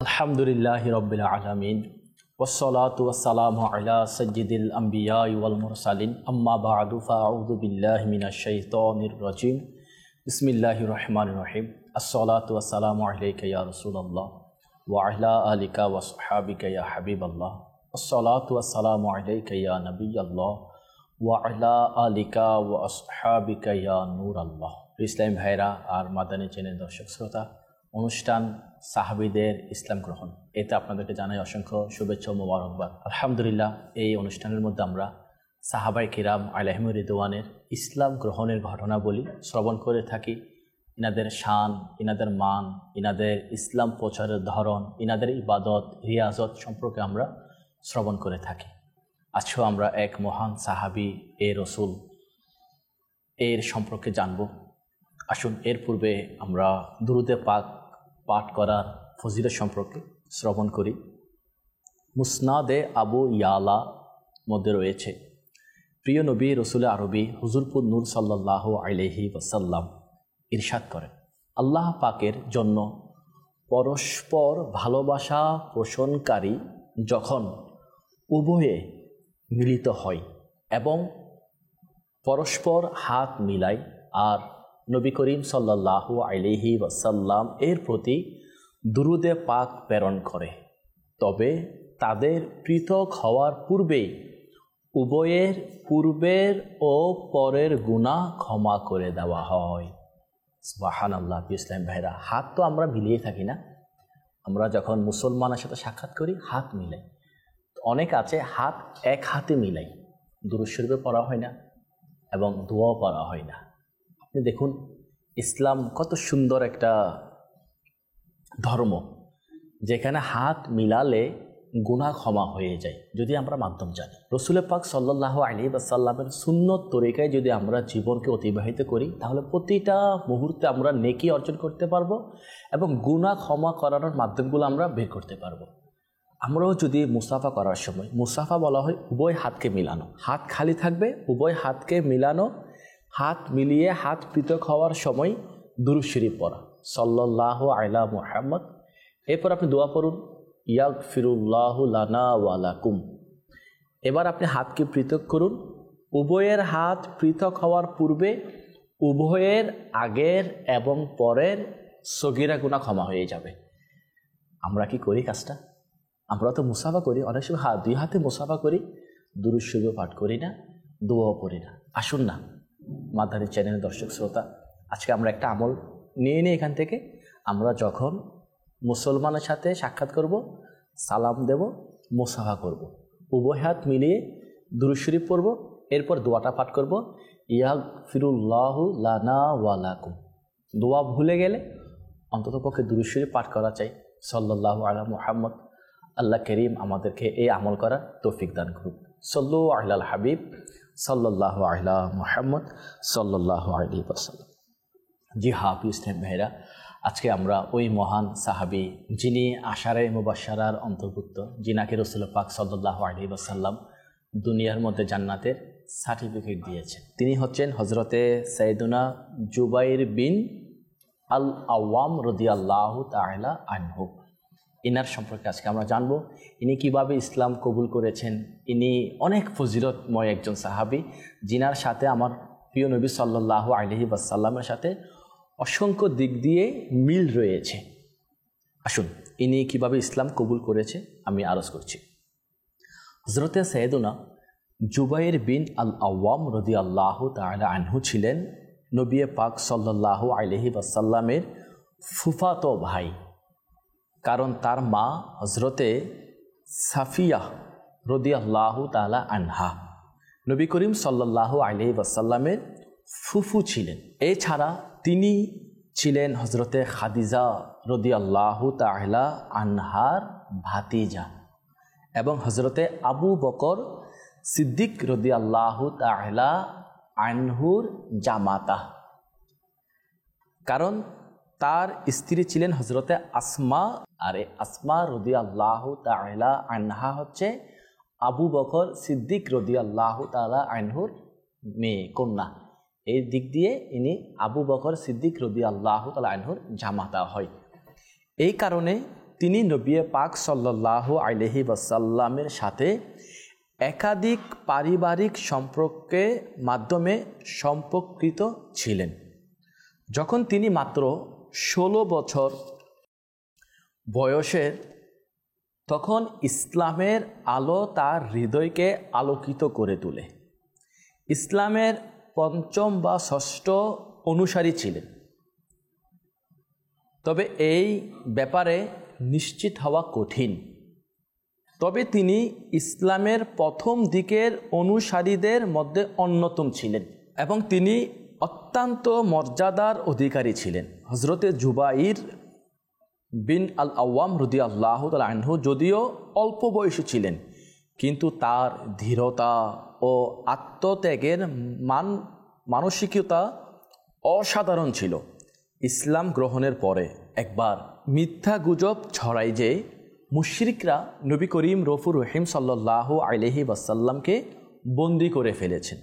আলহামদুলিল্লাহি রাব্বিল আলামিন ওয়াসসালাতু ওয়াসসালামু আলা সাইয়্যিদিল আমবিয়াই ওয়াল মুরসালিন আম্মা বা'দু ফাআউযু বিল্লাহি মিনাশ শাইতানির রাজিম বিসমিল্লাহির রহমানির রহিম আসসালাতু ওয়াসসালামু আলাইকা ইয়া রাসূলুল্লাহ ওয়া আলা আলিকা ওয়া আসহাবিকা ইয়া হাবিবাল্লাহ আসসালাতু ওয়াসসালামু আলাইকা ইয়া নবিয়াল্লাহ ওয়া আলা আলিকা ওয়া আসহাবিকা ইয়া নূরাল্লাহ। ইসলাম ভাইরা আর মাদানী চ্যানেল দর্শক শ্রোতা, অনুষ্ঠান সাহাবীদের ইসলাম গ্রহণ, এতে আপনাদেরকে জানাই অসংখ্য শুভেচ্ছা ও মোবারকবাদ। আলহামদুলিল্লাহ, এই অনুষ্ঠানের মধ্যে আমরা সাহাবায়ে কিরাম আলাইহিমুর রিদওয়ানের ইসলাম গ্রহণের ঘটনাবলী শ্রবণ করে থাকি। ইনাদের শান, ইনাদের মান, ইনাদের ইসলাম প্রচারের ধরন, ইনাদের ইবাদত রিয়াজত সম্পর্কে আমরা শ্রবণ করে থাকি। আজকেও আমরা এক মহান সাহাবী রাসূল এর সম্পর্কে জানব। আসুন এর পূর্বে আমরা দুরূদে পাক পাঠ করার ফজিলত সম্পর্কে শ্রবণ করি। মুসনাদে আবু ইয়ালা মধ্যে রয়েছে, প্রিয় নবী রসুল আরবি হুজুরপুর নূর সাল্লাল্লাহু আলাইহি ওয়াসাল্লাম ইরশাদ করেন, আল্লাহ পাকের জন্য পরস্পর ভালোবাসা পোষণকারী যখন উভয়ে মিলিত হয় এবং পরস্পর হাত মিলায় আর নবী করিম সাল্লাল্লাহু আলাইহি ওয়াসাল্লাম এর প্রতি দুরূদে পাক প্রেরণ করে, তবে তাদের পৃথক হওয়ার পূর্বেই উভয়ের পূর্বের ও পরের গুনাহ ক্ষমা করে দেওয়া হয়। সুবহানাল্লাহ। ইসলাম ভাইরা, হাত তো আমরা মিলিয়ে থাকি না? আমরা যখন মুসলমানের সাথে সাক্ষাৎ করি হাত মিলাই। অনেক আছে হাত এক হাতে মিলাই, দুরূদ শরীফে পড়া হয় না এবং দোয়াও পড়া হয় না। আপনি দেখুন ইসলাম কত সুন্দর একটা ধর্ম, যেখানে হাত মিলালে গুনাহ ক্ষমা হয়ে যায় যদি আমরা মাধ্যম জানি। রসুল পাক সাল্লাল্লাহু আলাইহি ওয়াসাল্লামের সুন্নত তরিকায় যদি আমরা জীবনকে অতিবাহিত করি, তাহলে প্রতিটা মুহূর্তে আমরা নেকি অর্জন করতে পারবো এবং গুনাহ ক্ষমা করানোর মাধ্যমগুলো আমরা বের করতে পারবো। আমরাও যদি মুসাফা করার সময়, মুসাফা বলা হয় উভয় হাতকে মিলানো, হাত খালি থাকবে, উভয় হাতকে মিলানো, হাত মিলিয়ে হাত পৃথক হওয়ার সময় দুরূদ শরীফ পড়া, সাল্লাল্লাহু আলা মুহাম্মদ। এরপর আপনি দোয়া পড়ুন, ইয়াগফিরুল্লাহু লানা ওয়া লাকুম। এবার আপনি হাতকে পৃথক করুন, উভয়ের হাত পৃথক হওয়ার পূর্বে উভয়ের আগের এবং পরের সগীরা গুনাহ ক্ষমা হয়ে যাবে। আমরা কি করি কাজটা? আমরা তো মুসাফা করি, অনেক সময় দুই হাতে মুসাফা করি, দুরূদ শরীফ পাঠ করি না, দোয়াও পড়ি না। আসুন না মাদানী চ্যানেলের দর্শক শ্রোতা, আজকে আমরা একটা আমল নিয়ে নিই এখান থেকে। আমরা যখন মুসলমানের সাথে সাক্ষাৎ করব, সালাম দেব, মুসাফা করব, উভয় হাত মিলিয়ে দুরূদ শরীফ পড়ব, এরপর দোয়াটা পাঠ করব, ইয়াগফিরুল্লাহু লানা ওয়া লাকুম। দোয়া ভুলে গেলে অন্ততপক্ষে দুরূদ শরীফ পাঠ করা চাই, সাল্লাল্লাহু আলা মুহাম্মদ। আল্লাহ করিম আমাদেরকে এই আমল করার তৌফিক দান করুক। সাল্লু আলাল হাবিব সাল্লাল্লাহু আলা মুহাম্মদ সাল্লাল্লাহু আলাইহি ওয়াসাল্লাম। জি হ্যাঁ ইসলাম ভাইরা, আজকে আমরা ওই মহান সাহাবী যিনি আশারে মুবাশশারার অন্তর্ভুক্ত, যিনাকে রাসূল পাক সাল্লাল্লাহু আলাইহি ওয়াসাল্লাম দুনিয়ার মধ্যে জান্নাতের সার্টিফিকেট দিয়েছেন, তিনি হচ্ছেন হযরতে সাইয়্যিদুনা জুবাইর বিন আল আওয়াম রাদিয়াল্লাহু তাআলা আনহু। ইনার সম্পর্কে আজকে আমরা জানবো, ইনি কিভাবে ইসলাম কবুল করেছেন। ইনি অনেক ফজিলতময় একজন সাহাবী, যিনার সাথে আমার প্রিয় নবী সাল্লাল্লাহু আলাইহি ওয়াসাল্লামের সাথে অসংখ্য দিক দিয়ে মিল রয়েছে। আসুন ইনি কিভাবে ইসলাম কবুল করেছে আমি আরজ করছি। হযরতে সাইয়্যিদুনা জুবাইর বিন আল আওয়াম রাদিয়াল্লাহু তাআলা আনহু ছিলেন নবী পাক সাল্লাল্লাহু আলাইহি ওয়াসাল্লামের ফুফাতো ভাই, কারণ তার মা হযরতে সাফিয়া রাদিয়াল্লাহু তাআলা আনহা নবী করিম সাল্লাল্লাহু আলাইহি ওয়াসাল্লামের ফুফু ছিলেন। এছাড়া তিনি ছিলেন হযরতে খাদিজা রাদিয়াল্লাহু তাআলা আনহার ভাতিজা এবং হযরতে আবু বকর সিদ্দিক রাদিয়াল্লাহু তাআলা আনহুর জামাতা, কারণ তার স্ত্রী ছিলেন হযরতে আসমা, আর আসমা রাদিয়াল্লাহু তাআলা আনহা হচ্ছে আবু বকর সিদ্দিক রাদিয়াল্লাহু তাআলা আনহুর মেয়ে, কন্যা। এই দিক দিয়ে ইনি আবু বকর সিদ্দিক রাদিয়াল্লাহু তাআলা আনহুর জামাতা হয়। এই কারণে তিনি নবী পাক সাল্লাল্লাহু আলাইহি ওয়াসাল্লামের সাথে একাধিক পারিবারিক সম্পর্কের মাধ্যমে সম্পর্কিত ছিলেন। যখন তিনি মাত্র 16 বছর বয়সের, তখন ইসলামের আলো তার হৃদয়কে আলোকিত করে তোলে। ইসলামের পঞ্চম বা ষষ্ঠ অনুসারী ছিলেন, তবে এই ব্যাপারে নিশ্চিত হওয়া কঠিন। তবে তিনি ইসলামের প্রথম দিকের অনুসারীদের মধ্যে অন্যতম ছিলেন এবং তিনি অত্যন্ত মর্যাদার অধিকারী ছিলেন। হযরতে জুবাইর বিন আল আওয়াম রাদিয়াল্লাহু তাআলা আনহু যদিও অল্প বয়সী ছিলেন, কিন্তু তার ধীরতা ও আত্মত্যাগের মানসিকতা অসাধারণ ছিল। ইসলাম গ্রহণের পরে একবার মিথ্যা গুজব ছড়ায় যে মুশরিকরা নবী করিম রফুর রহিম সাল্লাল্লাহু আলাইহি ওয়াসাল্লামকে বন্দী করে ফেলেছেন।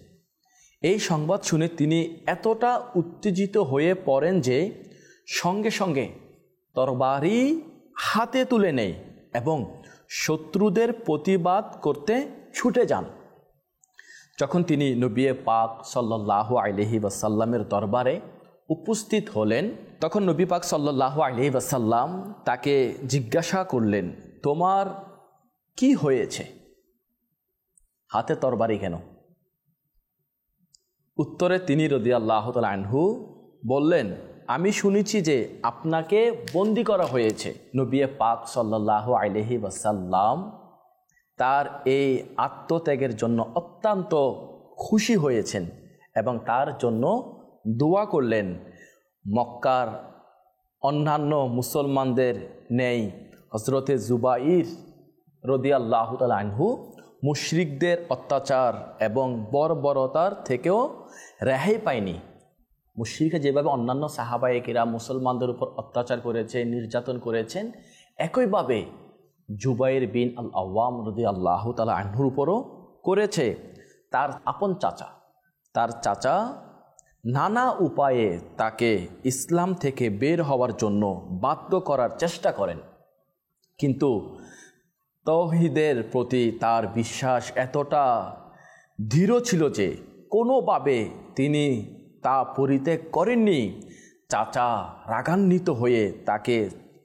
এই সংবাদ শুনে তিনি এতটা উত্তেজিত হয়ে পড়েন যে সঙ্গে সঙ্গে তরবারি হাতে তুলে নেয় এবং শত্রুদের প্রতিবাদ করতে ছুটে যান। যখন তিনি নবী পাক সাল্লাল্লাহু আলাইহি ওয়াসাল্লামের দরবারে উপস্থিত হলেন, তখন নবী পাক সাল্লাল্লাহু আলাইহি ওয়াসাল্লাম তাকে জিজ্ঞাসা করলেন, তোমার কি হয়েছে? হাতে তরবারি কেন? উত্তরে তিনি রাদিয়াল্লাহু তাআলা আনহু বললেন, আমি শুনেছি যে আপনাকে বন্দী করা হয়েছে। নবী পাক সাল্লাল্লাহু আলাইহি ওয়াসাল্লাম তার এই আত্মত্যাগের জন্য অত্যন্ত খুশি হয়েছেন এবং তার জন্য দোয়া করলেন। মক্কার অন্যান্য মুসলমানদের নেই হযরতে জুবাইর রাদিয়াল্লাহু তাআলা আনহু মুশরিকদের অত্যাচার এবং বর্বরতার থেকেও রেহাই পায়নি। মুশরিকরা যেভাবে অন্যান্য সাহাবায়ে কিরাম মুসলমানদের উপর অত্যাচার করেছে, নির্যাতন করেছেন, একইভাবে জুবাইর বিন আল আওয়াম রাদিয়াল্লাহু তাআলা আনহুর উপরও করেছে। তার আপন চাচা, তার চাচা নানা উপায়ে তাকে ইসলাম থেকে বের হওয়ার জন্য বাধ্য করার চেষ্টা করেন, কিন্তু তাওহীদের প্রতি তার বিশ্বাস এতটা দৃঢ় ছিল যে কোনোভাবে তিনি তা পরিত্যাগ করেননি। চাচা রাগান্বিত হয়ে তাকে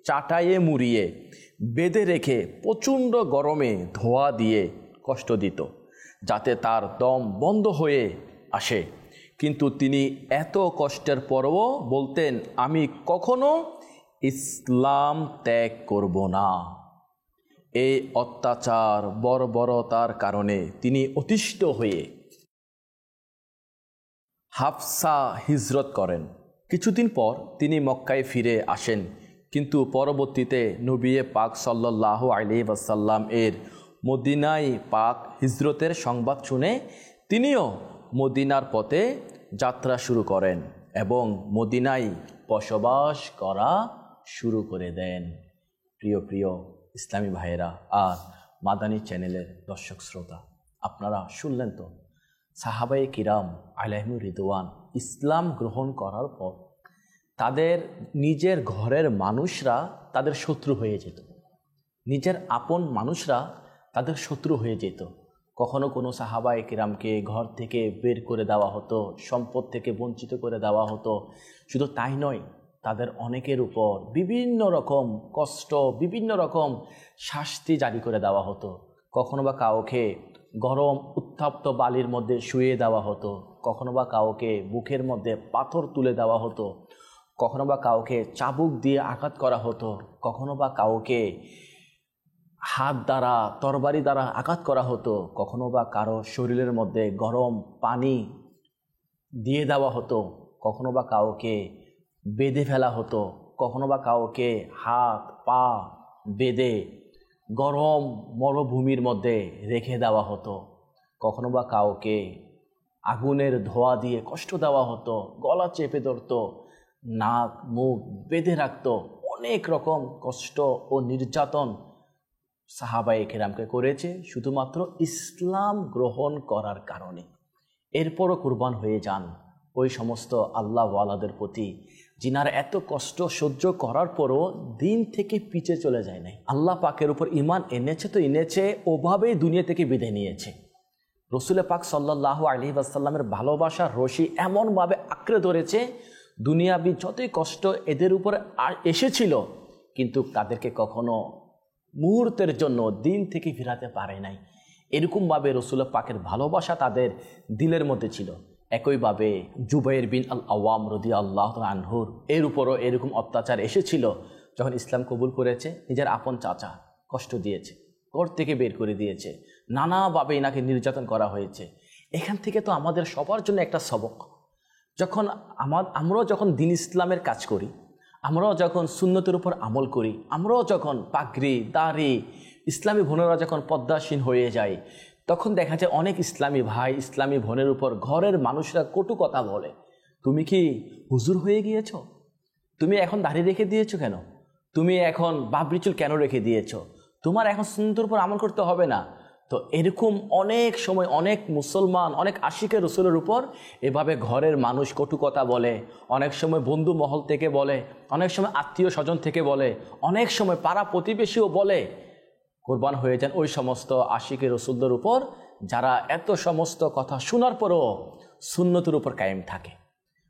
চাটাইয়ে মুড়িয়ে বেঁধে রেখে প্রচণ্ড গরমে ধোঁয়া দিয়ে কষ্ট দিত, যাতে তার দম বন্ধ হয়ে আসে। কিন্তু তিনি এত কষ্টের পরও বলতেন, আমি কখনো ইসলাম ত্যাগ করব না। এই অত্যাচার বর্বরতার কারণে তিনি অতিষ্ঠ হয়ে হাবশা হিজরত করেন। কিছুদিন পর তিনি মক্কায় ফিরে আসেন, কিন্তু পরবর্তীতে নবী পাক সাল্লাল্লাহু আলাইহি ওয়াসাল্লাম এর মদিনায় পাক হিজরতের সংবাদ শুনে তিনিও মদিনার পথে যাত্রা শুরু করেন এবং মদিনায় বসবাস করা শুরু করে দেন। প্রিয় প্রিয় ইসলামী ভাইয়েরা আর মাদানী চ্যানেলের দর্শক শ্রোতা, আপনারা শুনলেন তো সাহাবায়ে কিরাম আলাইহিমুর রিদওয়ান ইসলাম গ্রহণ করার পর তাদের নিজের ঘরের মানুষরা তাদের শত্রু হয়ে যেত, নিজের আপন মানুষরা তাদের শত্রু হয়ে যেত। কখনো কোনো সাহাবায়ে কিরামকে ঘর থেকে বের করে দেওয়া হতো, সম্পদ থেকে বঞ্চিত করে দেওয়া হতো। শুধু তাই নয়, তাদের অনেকের উপর বিভিন্ন রকম কষ্ট, বিভিন্ন রকম শাস্তি জারি করে দেওয়া হতো। কখনো বা কাউকে গরম উত্তপ্ত বালির মধ্যে শুয়ে দেওয়া হতো, কখনো বা কাউকে বুকের মধ্যে পাথর তুলে দেওয়া হতো, কখনো বা কাউকে চাবুক দিয়ে আঘাত করা হতো, কখনো বা কাউকে হাত দ্বারা তরবারি দ্বারা আঘাত করা হতো, কখনো বা কারো শরীরের মধ্যে গরম পানি দিয়ে দেওয়া হতো, কখনো বা কাউকে বেঁধে ফেলা হতো, কখনো বা কাউকে হাত পা বেঁধে গরম মরুভূমির মধ্যে রেখে দেওয়া হতো, কখনো বা কাউকে আগুনের ধোঁয়া দিয়ে কষ্ট দেওয়া হতো, গলা চেপে ধরতো, নাক মুখ বেঁধে রাখতো। অনেক রকম কষ্ট ও নির্যাতন সাহাবায়ে কেরামকে করেছে শুধুমাত্র ইসলাম গ্রহণ করার কারণে। এরপরও কুরবান হয়ে যান ওই সমস্ত আল্লাহওয়ালাদের প্রতি জিনার এত কষ্ট সহ্য করার পরও দিন থেকে পিছে চলে যায় নাই। আল্লাহ পাকের উপর ঈমান এনেছে তো এনেছে, ওভাবেই দুনিয়া থেকে বিদায় নিয়েছে। রসুল পাক সাল্লাল্লাহু আলাইহি ওয়াসাল্লামের ভালোবাসার রশি এমনভাবে আঁকড়ে ধরেছে, দুনিয়াবি যতই কষ্ট এদের উপর এসেছিল কিন্তু তাদেরকে কখনো মুহূর্তের জন্য দিন থেকে ফিরাতে পারে নাই। এরকমভাবে রসুল পাকের ভালোবাসা তাদের দিলের মধ্যে ছিল। একইভাবে জুবাইর বিন আল আওয়াম রাদিয়াল্লাহু আনহুর এর উপরও এরকম অত্যাচার এসেছিল। যখন ইসলাম কবুল করেছে, নিজের আপন চাচা কষ্ট দিয়েছে, ঘর থেকে বের করে দিয়েছে, নানাভাবে এনাকে নির্যাতন করা হয়েছে। এখান থেকে তো আমাদের সবার জন্য একটা সবক, যখন আমরাও যখন দিন ইসলামের কাজ করি, আমরাও যখন সুন্নতের উপর আমল করি, আমরাও যখন পাগড়ি দাড়ি ইসলামী বোনেরা যখন পদ্মাসীন হয়ে যায়, তখন দেখা যায় অনেক ইসলামী ভাই ইসলামী বোনের উপর ঘরের মানুষরা কটু কথা বলে। তুমি কি হুজুর হয়ে গিয়েছ? তুমি এখন দাড়ি রেখে দিয়েছো কেন? তুমি এখন বাবরি চুল কেন রেখে দিয়েছো? তোমার এখন সুন্নতের উপর আমল করতে হবে না? তো এরকম অনেক সময় অনেক মুসলমান, অনেক আশিকে রসুলের উপর এভাবে ঘরের মানুষ কটু কথা বলে, অনেক সময় বন্ধু মহল থেকে বলে, অনেক সময় আত্মীয় স্বজন থেকে বলে, অনেক সময় পাড়া প্রতিবেশীও বলে। কোরবান হয়ে যান ওই সমস্ত আশিকে রসুলদের উপর যারা এত সমস্ত কথা শোনার পরও সুন্নতের উপর কায়েম থাকে,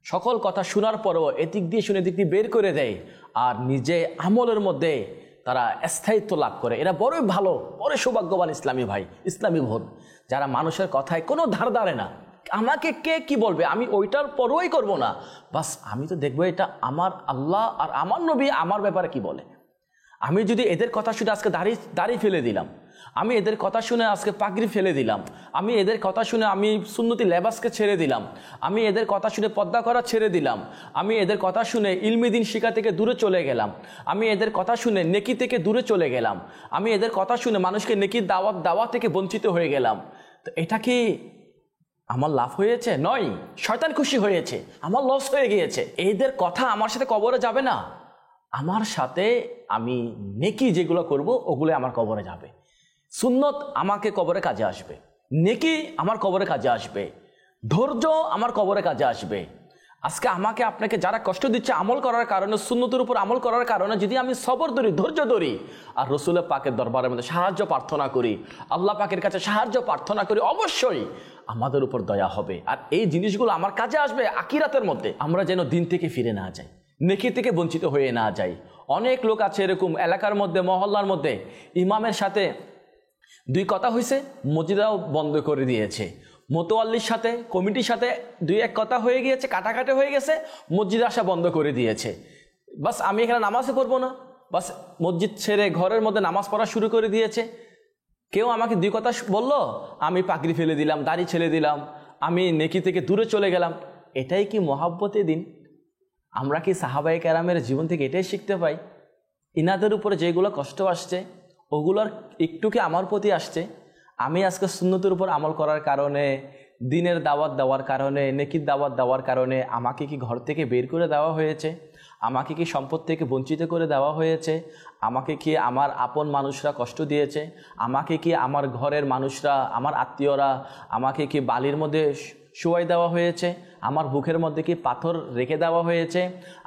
সকল কথা শোনার পরও এদিক দিয়ে শুনে এদিক দিয়ে বের করে দেয় আর নিজে আমলের মধ্যে তারা স্থায়িত্ব লাভ করে। এরা বড়ই ভালো, বড় সৌভাগ্যবান ইসলামী ভাই ইসলামী বোন, যারা মানুষের কথায় কোনো ধার ধারে না। আমাকে কে কি বলবে আমি ওইটার পরোয়াই করব না, বাস আমি তো দেখবো এটা আমার আল্লাহ আর আমার নবী আমার ব্যাপারে কি বলে। আমি যদি এদের কথা শুনে আজকে দাড়ি ফেলে দিলাম, আমি এদের কথা শুনে আজকে পাগড়ি ফেলে দিলাম, আমি এদের কথা শুনে আমি সুন্নতি লেবাসকে ছেড়ে দিলাম, আমি এদের কথা শুনে পর্দা করা ছেড়ে দিলাম, আমি এদের কথা শুনে ইলমি দ্বীন শিক্ষা থেকে দূরে চলে গেলাম, আমি এদের কথা শুনে নেকি থেকে দূরে চলে গেলাম, আমি এদের কথা শুনে মানুষকে নেকির দাওয়াত থেকে বঞ্চিত হয়ে গেলাম, তো এটা কি আমার লাভ হয়েছে? নয়, শয়তান খুশি হয়েছে, আমার লস হয়ে গিয়েছে। এদের কথা আমার সাথে কবরে যাবে না, আমার সাথে আমি নেকি যেগুলো করব ওগুলো আমার কবরে যাবে। সুন্নত আমাকে কবরে কাজে আসবে, নেকি আমার কবরে কাজে আসবে, ধৈর্য আমার কবরে কাজে আসবে। আজকে আমাকে আপনাকে যারা কষ্ট দিচ্ছে আমল করার কারণে, সুন্নতের উপর আমল করার কারণে, যদি আমি সবর ধরি, ধৈর্য ধরি আর রসুলের পাকের দরবারের মধ্যে সাহায্য প্রার্থনা করি, আল্লাহ পাকের কাছে সাহায্য প্রার্থনা করি, অবশ্যই আমাদের উপর দয়া হবে আর এই জিনিসগুলো আমার কাজে আসবে আখিরাতের মধ্যে। আমরা যেন দিন থেকে ফিরে না যাই, নেকি থেকে বঞ্চিত হয়ে না যাই। অনেক লোক আছে এরকম এলাকার মধ্যে, মহল্লার মধ্যে ইমামের সাথে দুই কথা হয়েছে, মসজিদটাও বন্ধ করে দিয়েছে, মোতোয়াল্লির সাথে কমিটির সাথে দুই এক কথা হয়ে গিয়েছে, কাটাকাটি হয়ে গেছে, মসজিদে আসা বন্ধ করে দিয়েছে। বাস আমি এখানে নামাজে পড়বো না, বাস মসজিদ ছেড়ে ঘরের মধ্যে নামাজ পড়া শুরু করে দিয়েছে। কেউ আমাকে দুই কথা বললো, আমি পাগড়ি ফেলে দিলাম, দাড়ি ছেড়ে দিলাম, আমি নেকি থেকে দূরে চলে গেলাম। এটাই কি মহাব্বতে দিন? আমরা কি সাহাবায়ে কেরামের জীবন থেকে এটাই শিখতে পাই? ইনাদের উপরে যেগুলো কষ্ট আসছে ওগুলোর একটু কি আমার প্রতি আসছে? আমি আজকে সুন্নতের উপর আমল করার কারণে, দিনের দাওয়াত দেওয়ার কারণে, নেকির দাওয়াত দেওয়ার কারণে আমাকে কি ঘর থেকে বের করে দেওয়া হয়েছে? আমাকে কি সম্পদ থেকে বঞ্চিত করে দেওয়া হয়েছে? আমাকে কি আমার আপন মানুষরা কষ্ট দিয়েছে? আমাকে কি আমার ঘরের মানুষরা, আমার আত্মীয়রা আমাকে কি বালির মধ্যে শোয়াই দেওয়া হয়েছে? আমার বুকের মধ্যে কি পাথর রেখে দেওয়া হয়েছে?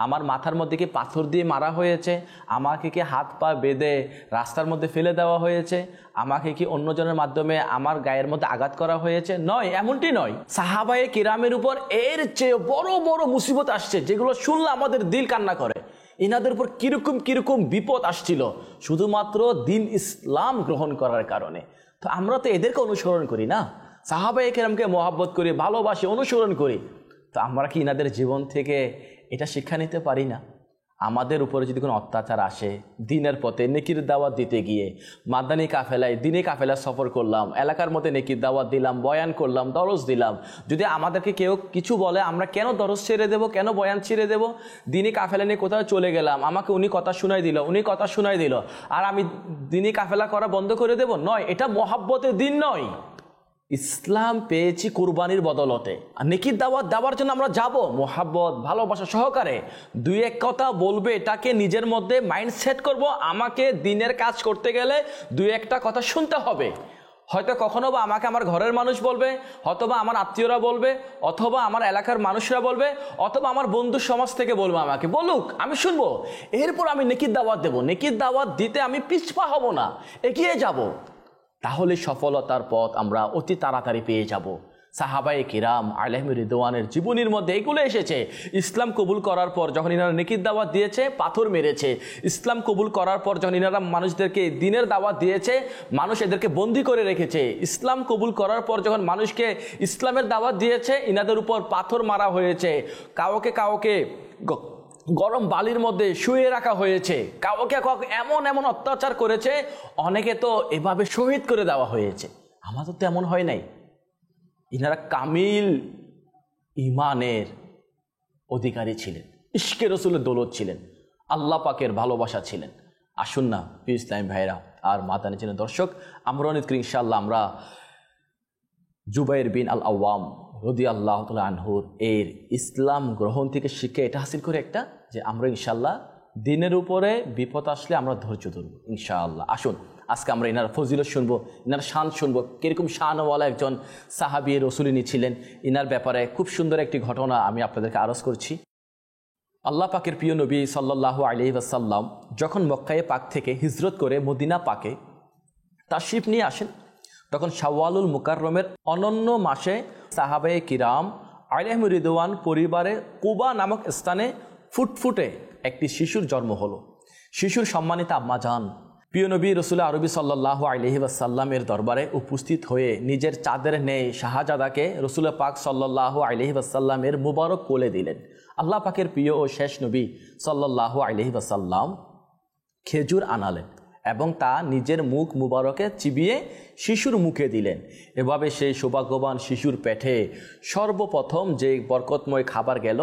আমার মাথার মধ্যে কি পাথর দিয়ে মারা হয়েছে? আমাকে কি হাত পা বেঁধে রাস্তার মধ্যে ফেলে দেওয়া হয়েছে? আমাকে কি অন্যজনের মাধ্যমে আমার গায়ের মধ্যে আঘাত করা হয়েছে? নয়, এমনটি নয়। সাহাবায়ে কিরামের উপর এর চেয়ে বড় বড় মুসিবত আসছে, যেগুলো শুনলে আমাদের দিল কান্না করে। ইনাদের উপর কিরকম কিরকম বিপদ আসছিল শুধুমাত্র দিন ইসলাম গ্রহণ করার কারণে। তো আমরা তো এদেরকে অনুসরণ করি না, সাহাবায়ে কেরামকে মহব্বত করি, ভালোবাসি, অনুসরণ করি। তো আমরা কি ইনাদের জীবন থেকে এটা শিক্ষা নিতে পারি না? আমাদের উপরে যদি কোনো অত্যাচার আসে, দিনের পথে নেকির দাওয়াত দিতে গিয়ে মাদানী কাফেলায়, দিনে কাফেলা সফর করলাম, এলাকার মধ্যে নেকির দাওয়াত দিলাম, বয়ান করলাম, দরস দিলাম, যদি আমাদেরকে কেউ কিছু বলে আমরা কেন দরস ছেড়ে দেব, কেন বয়ান ছেড়ে দেব? দিনে কাফেলা নিয়ে কোথাও চলে গেলাম, আমাকে উনি কথা শোনাই দিল, উনি কথা শোনাই দিল, আর আমি দিনে কাফেলা করা বন্ধ করে দেব? নয়, এটা মহব্বতের দিন নয়। ইসলাম পেয়েছি কুরবানির বদলতে, আর নেকির দাওয়াত দেওয়ার জন্য আমরা যাব মোহাব্বত, ভালোবাসা সহকারে। দুই এক কথা বলবে, এটাকে নিজের মধ্যে মাইন্ডসেট করব, আমাকে দিনের কাজ করতে গেলে দুই একটা কথা শুনতে হবে। হয়তো কখনো বা আমাকে আমার ঘরের মানুষ বলবে, অথবা আমার আত্মীয়রা বলবে, অথবা আমার এলাকার মানুষরা বলবে, অথবা আমার বন্ধু সমাজ থেকে বলবে, আমাকে বলুক, আমি শুনবো, এরপর আমি নেকির দাওয়াত দেব। নেকির দাওয়াত দিতে আমি পিছপা হব না, এগিয়ে যাব। তাহলে সফলতার পথ আমরা অতি তাড়াতাড়ি পেয়ে যাব। সাহাবায়ে কিরাম আলাইহিম রিদওয়ানের জীবনীর মধ্যে এগুলো এসেছে। ইসলাম কবুল করার পর যখন ইনারা নেকির দাওয়াত দিয়েছে, পাথর মেরেছে। ইসলাম কবুল করার পর যখন ইনারা মানুষদেরকে দিনের দাওয়াত দিয়েছে, মানুষ এদেরকে বন্দী করে রেখেছে। ইসলাম কবুল করার পর যখন মানুষকে ইসলামের দাওয়াত দিয়েছে, ইনাদের উপর পাথর মারা হয়েছে, কাউকে কাউকে গরম বালির মধ্যে শুয়ে রাখা হয়েছে, কাউকে কাউকে এমন এমন অত্যাচার করেছে, অনেকে তো এভাবে শহীদ করে দেওয়া হয়েছে। আমাদের তো এমন হয় নাই। ইনারা কামিল ইমানের অধিকারী ছিলেন, ইশকে রসুলের দৌলত ছিলেন, আল্লাহ পাকের ভালোবাসা ছিলেন। আসুন না প্রিয় ইসলামী ভাইরা আর মাদানী চ্যানেল দর্শক, আমরা অনেক ইনশাআল্লাহ আমরা জুবাইর বিন আল আওয়াম রাদিয়াল্লাহু তাআলা আনহুর এর ইসলাম গ্রহণ থেকে শিখে এটা হাসিল করে একটা, যে আমরা ইনশাআল্লাহ দিনের উপরে বিপদ আসলে আমরা ধৈর্য ধরব ইনশাআল্লাহ। আসুন আজকে আমরা ইনার ফজিলত শুনবো, ইনার শান শুনবো, কিরকম শানওয়ালা একজন সাহাবী রাসূলিনী ছিলেন। ইনার ব্যাপারে খুব সুন্দর একটি ঘটনা আমি আপনাদেরকে আরজ করছি। আল্লাহ পাকের প্রিয় নবী সাল্লাল্লাহু আলাইহি ওয়াসাল্লাম যখন মক্কায়ে পাক থেকে হিজরত করে মদিনা পাকে তাশরিফ নিয়ে আসেন, তখন শাওয়ালুল মুকাররমের অনন্য মাসে সাহাবায়ে কিরাম আলাইহিম রিদওয়ান পরিবারে কুবা নামক স্থানে ফুটফুটে একটি শিশুর জন্ম হলো। শিশুর সম্মানিত আম্মা জান প্রিয় নবী রাসূল আরবি সাল্লাল্লাহু আলাইহি ওয়াসাল্লামের দরবারে উপস্থিত হয়ে নিজের চাঁদের ন্যায় শাহজাদাকে রাসূল পাক সাল্লাল্লাহু আলাইহি ওয়াসাল্লামের মুবারক কোলে দিলেন। আল্লাহ পাকের প্রিয় ও শেষ নবী সাল্লাল্লাহু আলাইহি ওয়াসাল্লাম খেজুর আনালেন এবং তা নিজের মুখ মুবারকে চিবিয়ে শিশুর মুখে দিলেন। এভাবে সেই সৌভাগ্যবান শিশুর পেটে সর্বপ্রথম যে বরকতময় খাবার গেল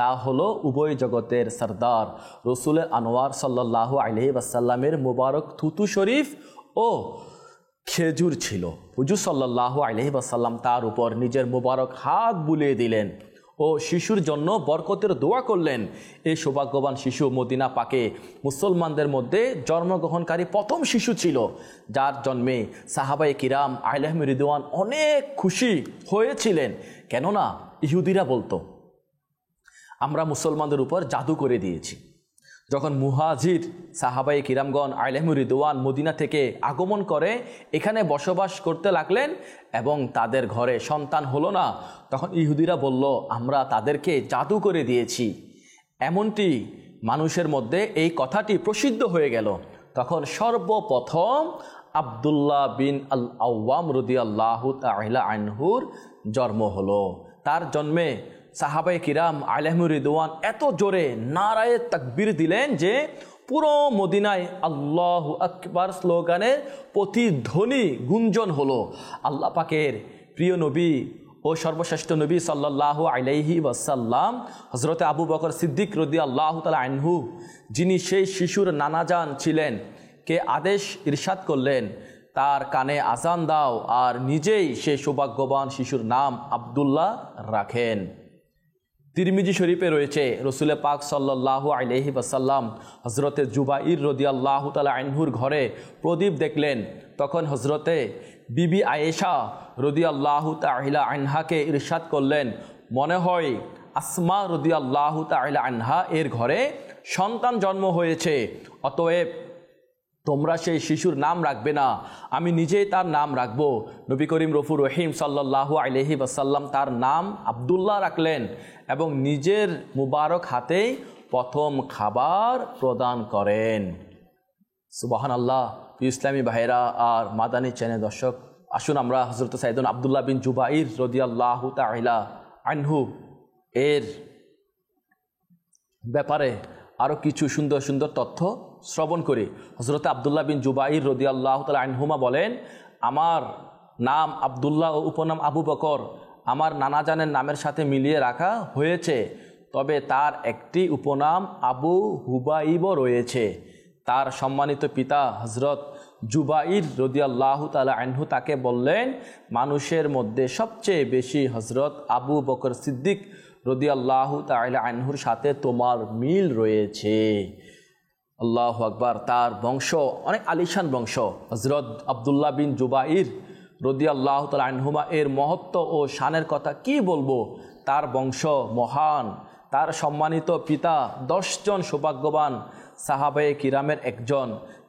তা হলো উভয় জগতের সরদার রসুল আনোয়ার সাল্লাল্লাহু আলাইহি ওয়াসাল্লামের মুবারক থুতু শরীফ ও খেজুর ছিল। হুজুর সাল্লাল্লাহু আলাইহি ওয়াসাল্লাম তার উপর নিজের মুবারক হাত বুলিয়ে দিলেন ও শিশুর জন্য বরকতের দোয়া করলেন। এই সৌভাগ্যবান শিশু মদিনা পাকে মুসলমানদের মধ্যে জন্মগ্রহণকারী প্রথম শিশু ছিল, যার জন্মে সাহাবায়ে কিরাম আলাইহিম রিদওয়ান অনেক খুশি হয়েছিলেন। কেননা ইহুদিরা বলতো আমরা মুসলমানদের উপর জাদু করে দিয়েছি। যখন মুহাজির সাহাবায়ে কিরামগণ আলাইহিম রিদওয়ান মদিনা থেকে আগমন করে এখানে বসবাস করতে লাগলেন এবং তাদের ঘরে সন্তান হলো না, তখন ইহুদিরা বলল আমরা তাদেরকে জাদু করে দিয়েছি। এমনটি মানুষের মধ্যে এই কথাটি প্রসিদ্ধ হয়ে গেল। তখন সর্বপ্রথম আব্দুল্লাহ বিন আল আওয়াম রাদিয়াল্লাহু তাআলা আনহুর জন্ম হলো। তার জন্মে সাহাবায়ে কিরাম আলাইহিম রিদওয়ান এত জোরে নারায়ে তাকবীর দিলেন যে পুরো মদিনায় আল্লাহু আকবার স্লোগানের প্রতিধ্বনি গুঞ্জন হলো। আল্লাহ পাকের প্রিয় নবী ও সর্বশ্রেষ্ঠ নবী সাল্লাল্লাহু আলাইহি ওয়াসাল্লাম হযরত আবু বকর সিদ্দিক রাদিয়াল্লাহু তাআলা আনহু, যিনি সেই শিশুর নানাজান ছিলেন, কে আদেশ ইরশাদ করলেন তার কানে আজান দাও আর নিজেই সেই সৌভাগ্যবান শিশুর নাম আব্দুল্লাহ রাখেন। তিরমিজি শরীফে রয়েছে রসুল পাক সাল্লাল্লাহু আলাইহি ওয়াসাল্লাম হজরতে জুবাইর রাদিয়াল্লাহু তাআলা আনহুর ঘরে প্রদীপ দেখলেন। তখন হজরতে বিবি আয়েশা রাদিয়াল্লাহু তাআলা আনহাকে ইরশাদ করলেন, মনে হয় আসমা রাদিয়াল্লাহু তাআলা আনহা এর ঘরে সন্তান জন্ম হয়েছে, অতএব তোমরা সেই শিশুর নাম রাখবে না, আমি নিজেই তার নাম রাখব। নবী করিম রফুর রহিম সাল্লাল্লাহু আলাইহি ওয়াসাল্লাম তার নাম আব্দুল্লাহ রাখলেন এবং নিজের মুবারক হাতেই প্রথম খাবার প্রদান করেন। সুবহানাল্লাহ। ইসলামী ভাইরা আর মাদানী চ্যানেল দর্শক, আসুন আমরা হযরত সাইয়েদনা আব্দুল্লাহ বিন জুবাইর রাদিয়াল্লাহু তাআলা আনহু এর ব্যাপারে আরও কিছু সুন্দর সুন্দর তথ্য শ্রবণ করি। হযরত আব্দুল্লাহ বিন জুবাইর রাদিয়াল্লাহু তাআলা আনহুমা বলেন, আমার নাম আব্দুল্লাহ ও উপনাম আবু বকর আমার নানাজানের নামের সাথে মিলিয়ে রাখা হয়েছে, তবে তার একটি উপনাম আবু হুবাইব রয়েছে। তার সম্মানিত পিতা হযরত জুবাইর রাদিয়াল্লাহু তাআলা আনহু তাকে বললেন, মানুষের মধ্যে সবচেয়ে বেশি হযরত আবু বকর সিদ্দিক রাদিয়াল্লাহু তাআলা আনহুর সাথে তোমার মিল রয়েছে। আল্লাহু আকবার। তার বংশ অনেক আলিশান বংশ। হযরত আব্দুল্লাহ বিন জুবাইর রাদিয়াল্লাহু তাআলা আনহুমা এর মহত্ব ও শানের কথা কি বলবো। তার বংশ মহান, তার সম্মানিত পিতা 10 জন সৌভাগ্যবান সাহাবায়ে কিরামের একজন,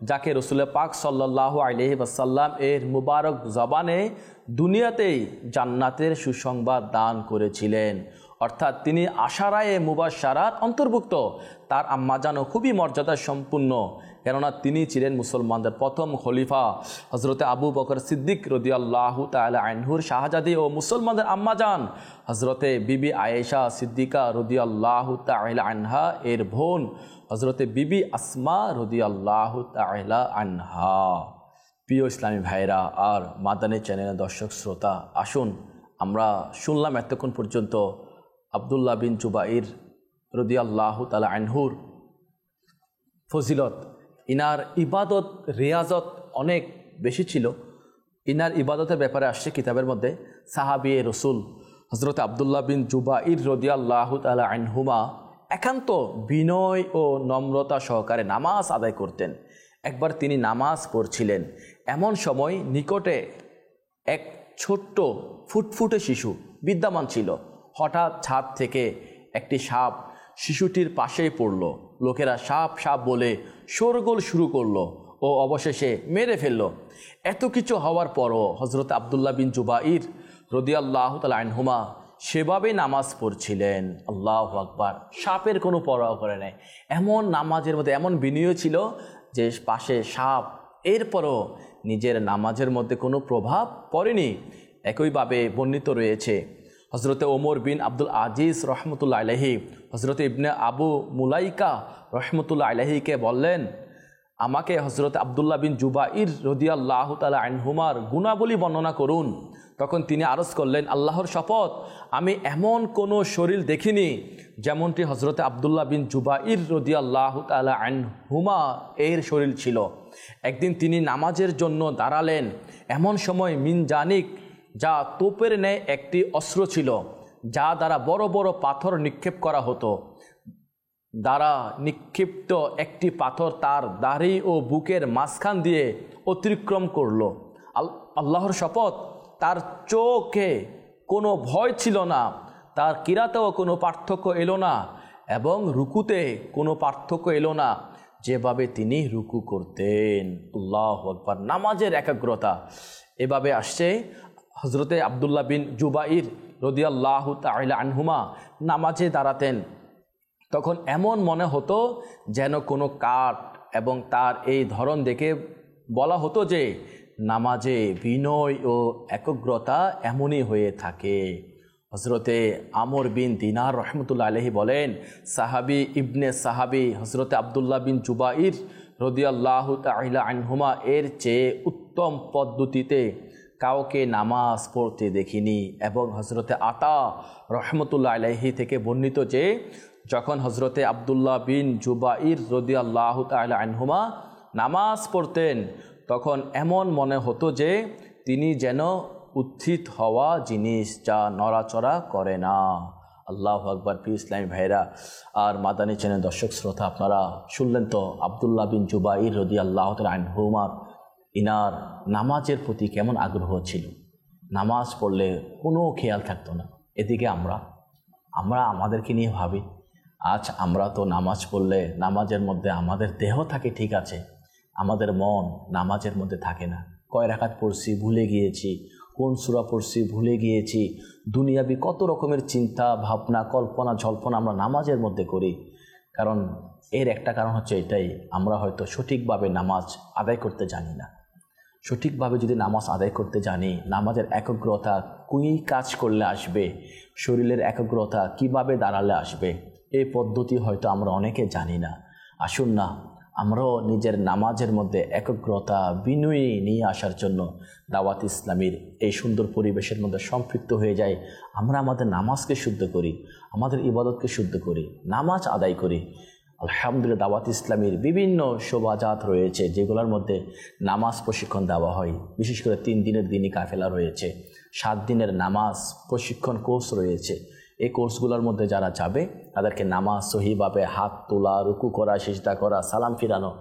যাকে রাসূল পাক সাল্লাল্লাহু আলাইহি ওয়াসাল্লাম এর মুবারক জবানে দুনিয়াতেই জান্নাতের সুসংবাদ দান করেছিলেন। অর্থাৎ তিনি আশারায়ে মুবাশশারাত অন্তর্ভুক্ত। তার আম্মাজানও খুবই মর্যাদা সম্পন্ন, কেননা তিনি ছিলেন মুসলমানদের প্রথম খলিফা হজরতে আবু বকর সিদ্দিক রাদিয়াল্লাহু তাআলা আনহুর শাহজাদি ও মুসলমানদের আম্মাজান হজরতে বিবি আয়েশা সিদ্দিকা রাদিয়াল্লাহু তাআলা আনহা এর বোন হজরতে বিবি আসমা রাদিয়াল্লাহু তাআলা আনহা। প্রিয় ইসলামী ভাইরা আর মাদানী চ্যানেলের দর্শক শ্রোতা, আসুন আমরা শুনলাম এতক্ষণ পর্যন্ত আব্দুল্লাহ বিন জুবাইর রাদিয়াল্লাহু তাআলা আনহুর ফজিলত। ইনার ইবাদত রিয়াজত অনেক বেশি ছিল। ইনার ইবাদতের ব্যাপারে আসছে কিতাবের মধ্যে। সাহাবী রসুল হজরত আব্দুল্লাহ বিন জুবাইর রাদিয়াল্লাহু তাআলা আনহুমা একান্ত বিনয় ও নম্রতা সহকারে নামাজ আদায় করতেন। একবার তিনি নামাজ পড়ছিলেন, এমন সময় নিকটে এক ছোট্ট ফুটফুটে শিশু বিদ্যমান ছিল। হঠাৎ ছাদ থেকে একটি সাপ শিশুটির পাশেই পড়ল। লোকেরা সাপ সাপ বলে শোরগোল শুরু করলো ও অবশেষে মেরে ফেলল। এত কিছু হওয়ার পরও হজরত আব্দুল্লাহ বিন জুবাইর রাদিয়াল্লাহু তাআলা আনহুমা সেভাবে নামাজ পড়ছিলেন। আল্লাহু আকবার। সাপের কোনো পরোয়া করে নাই। এমন নামাজের মধ্যে এমন বিনয় ছিল যে পাশে সাপ, এরপরও নিজের নামাজের মধ্যে কোনো প্রভাব পড়েনি। একইভাবে বর্ণিত রয়েছে হজরতে ওমর বিন আব্দুল আজিজ রহমতুল্লাহ আলাইহি হজরত ইবনে আবু মুলাইকা রহমতুল্লাহ আলাইহিকে বললেন, আমাকে হজরত আব্দুল্লাহ বিন জুবাইর রাদিয়াল্লাহু তাআলা আনহুমার গুণাবলী বর্ণনা করুন। তখন তিনি আরজ করলেন, আল্লাহর শপথ, আমি এমন কোনো শরীর দেখিনি যেমনটি হজরত আব্দুল্লাহ বিন জুবাইর রাদিয়াল্লাহু তাআলা আনহুমা এর শরীর ছিল। একদিন তিনি নামাজের জন্য দাঁড়ালেন। এমন সময় মিনজানিক, যা তোপের ন্যায় একটি অস্ত্র ছিল, যা দ্বারা বড় বড় পাথর নিক্ষেপ করা হতো, দ্বারা নিক্ষিপ্ত একটি পাথর তার দাড়ি ও বুকের মাঝখান দিয়ে অতিক্রম করল। আল্লাহর শপথ, তার চোখে কোনো ভয় ছিল না, তার কিরাতেও কোনো পার্থক্য এলো না এবং রুকুতে কোনো পার্থক্য এলো না, যেভাবে তিনি রুকু করতেন। আল্লাহু আকবার। নামাজের একাগ্রতা এভাবে আসছে। হজরতে আব্দুল্লাহ বিন জুবাইর রাদিয়াল্লাহু তাআলা আনহুমা নামাজে দাঁড়াতেন, তখন এমন মনে হতো যেন কোনো কাঠ, এবং তার এই ধরন দেখে বলা হতো যে নামাজে বিনয় ও একাগ্রতা এমনই হয়ে থাকে। হজরতে আমর বিন দিনার রহমতুল্লাহ আলাইহি বলেন, সাহাবী ইবনে সাহাবী হজরতে আব্দুল্লাহ বিন জুবাইর রাদিয়াল্লাহু তাআলা আনহুমা এর চেয়ে উত্তম পদ্ধতিতে কাউকে নামাজ পড়তে দেখিনি। এবং হজরতে আতা রহমতুল্লাহ আলাইহি থেকে বর্ণিত যে যখন হজরতে আব্দুল্লাহ বিন জুবাইর রাদিয়াল্লাহু তাআলা আনহুমা নামাজ পড়তেন, তখন এমন মনে হতো যে তিনি যেন উত্থিত হওয়া জিনিস, যা নড়াচড়া করে না। আল্লাহু আকবার। প্রিয় ইসলামী ভাইরা আর মাদানী চ্যানেল দর্শক শ্রোতা, আপনারা শুনলেন তো আব্দুল্লাহ বিন জুবাইর রাদিয়াল্লাহু তাআলা আনহুমার ইনার নামাজের প্রতি কেমন আগ্রহ ছিল। নামাজ পড়লে কোনো খেয়াল থাকতো না। এদিকে আমরা আমাদেরকে নিয়ে ভাবি, আজ আমরা তো নামাজ পড়লে নামাজের মধ্যে আমাদের দেহ থাকে ঠিক আছে, আমাদের মন নামাজের মধ্যে থাকে না। কয় রাকাত পড়ছি ভুলে গিয়েছি, কোন সূরা পড়ছি ভুলে গিয়েছি। দুনিয়াবি কত রকমের চিন্তা ভাবনা কল্পনা জল্পনা আমরা নামাজের মধ্যে করি। কারণ এর একটা কারণ হচ্ছে এটাই, আমরা হয়তো সঠিকভাবে নামাজ আদায় করতে জানি না। সঠিকভাবে যদি নামাজ আদায় করতে জানি, নামাজের একাগ্রতা কোন কাজ করলে আসবে, শরীরের একাগ্রতা কিভাবে দাঁড়ালে আসবে, এই পদ্ধতি হয়তো আমরা অনেকে জানি না। আসুন না আমরাও নিজের নামাজের মধ্যে একাগ্রতা বিনয়ী নিয়ে আসার জন্য দাওয়াত ইসলামীর এই সুন্দর পরিবেশের মধ্যে সম্পৃক্ত হয়ে যাই। আমরা আমাদের নামাজকে শুদ্ধ করি, আমাদের ইবাদতকে শুদ্ধ করি, নামাজ আদায় করি। আলহামদুলিল্লাহ দাওয়াত ইসলামীর বিভিন্ন শোভাজাত রয়েছে, যেগুলোর মধ্যে নামাজ প্রশিক্ষণ দেওয়া হয়। বিশেষ করে 3 দিনের দিনই কাফেলা রয়েছে, 7 দিনের নামাজ প্রশিক্ষণ কোর্স রয়েছে। এই কোর্সগুলোর মধ্যে যারা যাবে তাদেরকে নামাজ সহিভাবে হাত তোলা, রুকু করা, সিজদা করা, সালাম ফিরানো,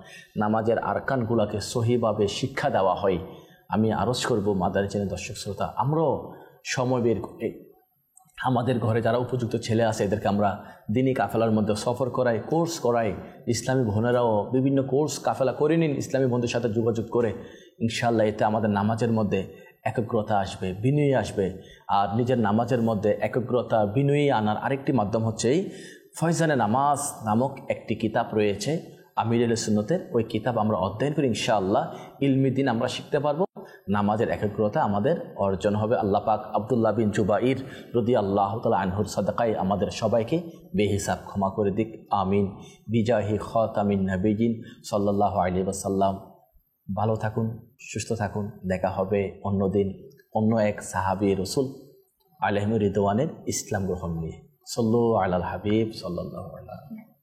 নামাজের আরকানগুলোকে সহিভাবে শিক্ষা দেওয়া হয়। আমি আরজ করব মাদানী চ্যানেল দর্শক শ্রোতা, আমরাও সময় বের করে আমাদের ঘরে যারা উপযুক্ত ছেলে আছে এদেরকে আমরা দিনই কাফেলার মধ্যে সফর করাই, কোর্স করাই। ইসলামী বোনেরাও বিভিন্ন কোর্স কাফেলা করে নিন ইসলামী বন্ধুর সাথে যোগাযোগ করে। ইনশাআল্লাহ এতে আমাদের নামাজের মধ্যে একাগ্রতা আসবে, বিনয়ী আসবে। আর নিজের নামাজের মধ্যে একাগ্রতা বিনয়ী আনার আরেকটি মাধ্যম হচ্ছে এই ফয়জানে নামাজ নামক একটি কিতাব রয়েছে আমির আহলে সুন্নতের। ওই কিতাব আমরা অধ্যয়ন করি, ইনশাআল্লাহ ইলমি দিন আমরা শিখতে পারবো, নামাজের একাগ্রতা আমাদের অর্জন হবে। আল্লাহ পাক আব্দুল্লাহ বিন জুবাইর রাদিয়াল্লাহু তাআলা আনহুর সাদাকায় আমাদের সবাইকে বেহিসাব ক্ষমা করে দিক, আমিন। বিজাহি খাতামিন নবিয়িন সাল্লাল্লাহু আলাইহি ওয়াসাল্লাম। ভালো থাকুন, সুস্থ থাকুন। দেখা হবে অন্যদিন অন্য এক সাহাবী রাসূল আলাইহির রিদওয়ানের ইসলাম গ্রহণ নিয়ে। সাল্লু আলাল হাবিব সাল্লাল্লাহু আলাইহি।